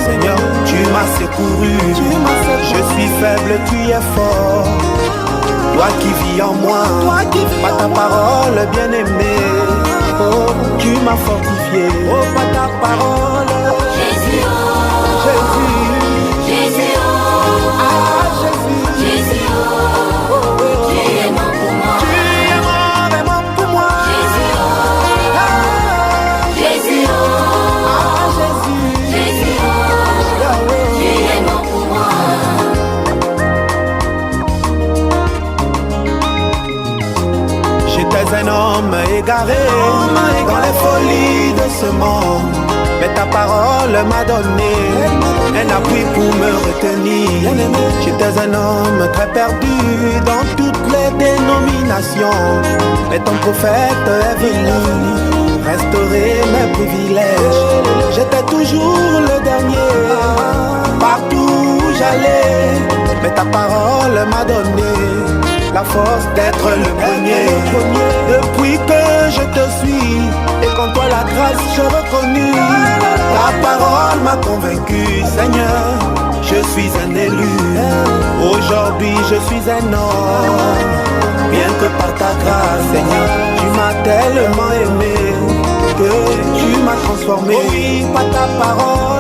[SPEAKER 6] Seigneur, tu m'as secouru. Je suis faible, tu es fort. Toi qui vis en moi, par ta parole bien-aimée, oh, tu m'as fortifié. Oh, par ta parole,
[SPEAKER 2] Jésus, oh,
[SPEAKER 6] Jésus,
[SPEAKER 2] Jésus, oh,
[SPEAKER 6] ah, Jésus,
[SPEAKER 2] Jésus, oh, tu es bon pour moi.
[SPEAKER 6] tu es vraiment pour moi.
[SPEAKER 2] Jésus, oh,
[SPEAKER 6] Ah,
[SPEAKER 2] Jésus, oh,
[SPEAKER 6] ah, Jésus,
[SPEAKER 2] Jésus, oh,
[SPEAKER 6] Yahweh.
[SPEAKER 2] tu es bon pour moi.
[SPEAKER 6] J'étais un homme égaré dans les folies de ce monde, mais ta parole m'a donné un appui pour me retenir. J'étais un homme très perdu dans toutes les dénominations, mais ton prophète est venu restaurer mes privilèges. J'étais toujours le dernier, partout où j'allais, mais ta parole m'a donné la force d'être le premier. Depuis que je te suis et qu'en toi la grâce je reconnus, ta parole m'a convaincu. Seigneur, je suis un élu. Aujourd'hui je suis un homme, rien que par ta grâce. Seigneur, tu m'as tellement aimé que tu m'as transformé. Oui, par ta parole